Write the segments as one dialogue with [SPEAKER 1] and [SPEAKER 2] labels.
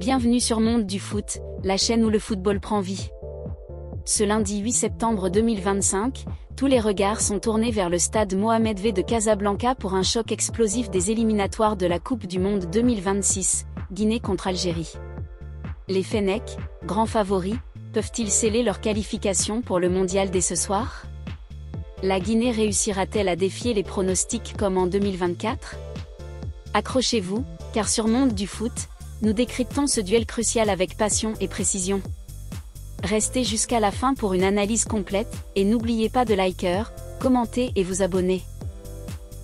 [SPEAKER 1] Bienvenue sur Monde du Foot, la chaîne où le football prend vie. Ce lundi 8 septembre 2025, tous les regards sont tournés vers le stade Mohamed V de Casablanca pour un choc explosif des éliminatoires de la Coupe du Monde 2026, Guinée contre Algérie. Les Fennecs, grands favoris, peuvent-ils sceller leur qualification pour le mondial dès ce soir? La Guinée réussira-t-elle à défier les pronostics comme en 2024? Accrochez-vous, car sur Monde du Foot, nous décryptons ce duel crucial avec passion et précision. Restez jusqu'à la fin pour une analyse complète, et n'oubliez pas de liker, commenter et vous abonner.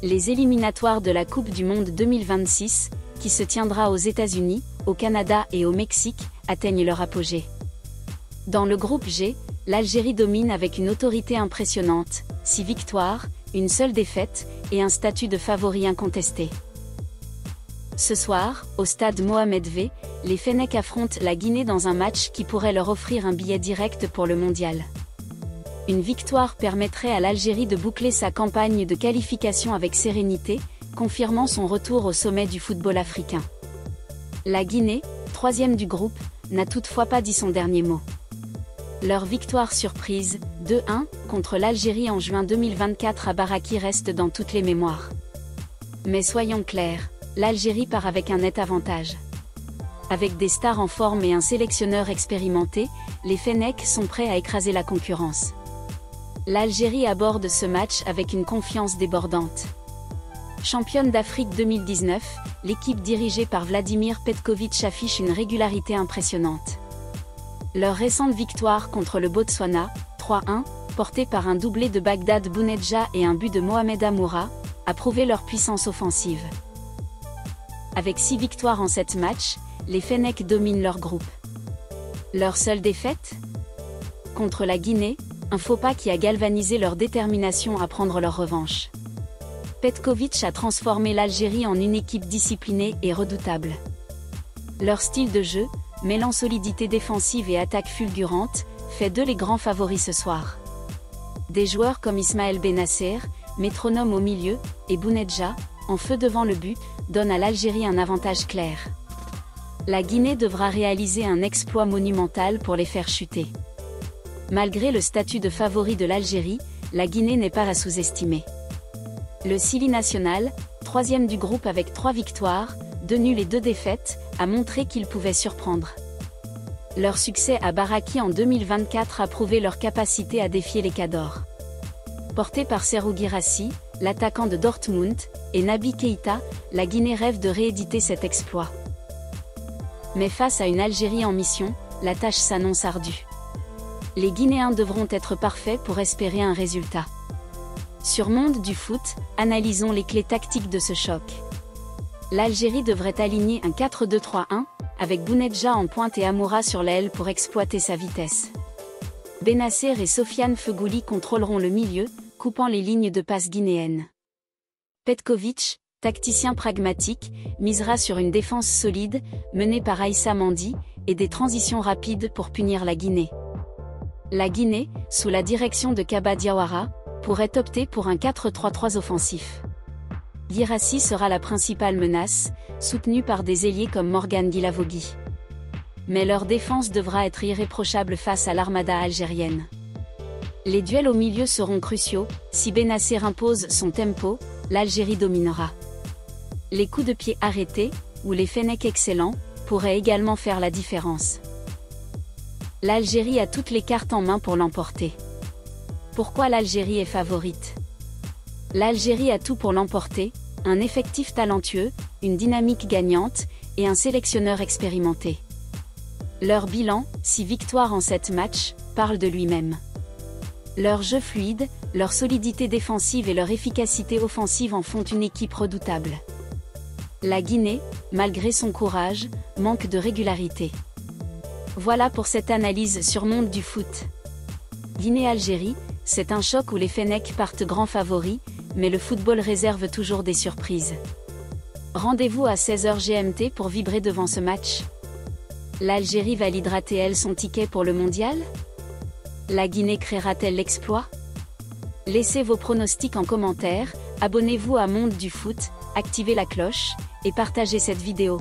[SPEAKER 1] Les éliminatoires de la Coupe du Monde 2026, qui se tiendra aux États-Unis, au Canada et au Mexique, atteignent leur apogée. Dans le groupe G, l'Algérie domine avec une autorité impressionnante, 6 victoires, une seule défaite, et un statut de favori incontesté. Ce soir, au stade Mohamed V, les Fennecs affrontent la Guinée dans un match qui pourrait leur offrir un billet direct pour le mondial. Une victoire permettrait à l'Algérie de boucler sa campagne de qualification avec sérénité, confirmant son retour au sommet du football africain. La Guinée, troisième du groupe, n'a toutefois pas dit son dernier mot. Leur victoire surprise, 2-1, contre l'Algérie en juin 2024 à Baraki reste dans toutes les mémoires. Mais soyons clairs, l'Algérie part avec un net avantage. Avec des stars en forme et un sélectionneur expérimenté, les Fennecs sont prêts à écraser la concurrence. L'Algérie aborde ce match avec une confiance débordante. Championne d'Afrique 2019, l'équipe dirigée par Vladimir Petković affiche une régularité impressionnante. Leur récente victoire contre le Botswana, 3-1, portée par un doublé de Bagdad Bounedjah et un but de Mohamed Amoura, a prouvé leur puissance offensive. Avec 6 victoires en 7 matchs, les Fennecs dominent leur groupe. Leur seule défaite? Contre la Guinée, un faux pas qui a galvanisé leur détermination à prendre leur revanche. Petković a transformé l'Algérie en une équipe disciplinée et redoutable. Leur style de jeu, mêlant solidité défensive et attaque fulgurante, fait d'eux les grands favoris ce soir. Des joueurs comme Ismaël Bennacer, métronome au milieu, et Bounedjah, en feu devant le but, donnent à l'Algérie un avantage clair. La Guinée devra réaliser un exploit monumental pour les faire chuter. Malgré le statut de favori de l'Algérie, la Guinée n'est pas à sous-estimer. Le Sili national, troisième du groupe avec 3 victoires, 2 nuls et 2 défaites, a montré qu'ils pouvaient surprendre. Leur succès à Baraki en 2024 a prouvé leur capacité à défier les Cadors. Porté par Serhou Guirassy, l'attaquant de Dortmund, et Naby Keïta, la Guinée rêve de rééditer cet exploit. Mais face à une Algérie en mission, la tâche s'annonce ardue. Les Guinéens devront être parfaits pour espérer un résultat. Sur Monde du Foot, analysons les clés tactiques de ce choc. L'Algérie devrait aligner un 4-2-3-1, avec Bounedjah en pointe et Amoura sur l'aile pour exploiter sa vitesse. Bennacer et Sofiane Feghouli contrôleront le milieu, coupant les lignes de passe guinéennes. Petković, tacticien pragmatique, misera sur une défense solide, menée par Aïssa Mandi, et des transitions rapides pour punir la Guinée. La Guinée, sous la direction de Kaba Diawara, pourrait opter pour un 4-3-3 offensif. Guirassy sera la principale menace, soutenue par des ailiers comme Morgan Guilavogui. Mais leur défense devra être irréprochable face à l'armada algérienne. Les duels au milieu seront cruciaux, si Bennacer impose son tempo, l'Algérie dominera. Les coups de pied arrêtés, ou les Fennecs excellents, pourraient également faire la différence. L'Algérie a toutes les cartes en main pour l'emporter. Pourquoi l'Algérie est favorite? L'Algérie a tout pour l'emporter, un effectif talentueux, une dynamique gagnante, et un sélectionneur expérimenté. Leur bilan, 6 victoires en 7 matchs, parle de lui-même. Leur jeu fluide, leur solidité défensive et leur efficacité offensive en font une équipe redoutable. La Guinée, malgré son courage, manque de régularité. Voilà pour cette analyse sur Monde du Foot. Guinée-Algérie, c'est un choc où les Fennecs partent grands favoris, mais le football réserve toujours des surprises. Rendez-vous à 16h GMT pour vibrer devant ce match. L'Algérie validera-t-elle son ticket pour le mondial? La Guinée créera-t-elle l'exploit? Laissez vos pronostics en commentaire, abonnez-vous à Monde du Foot, activez la cloche, et partagez cette vidéo.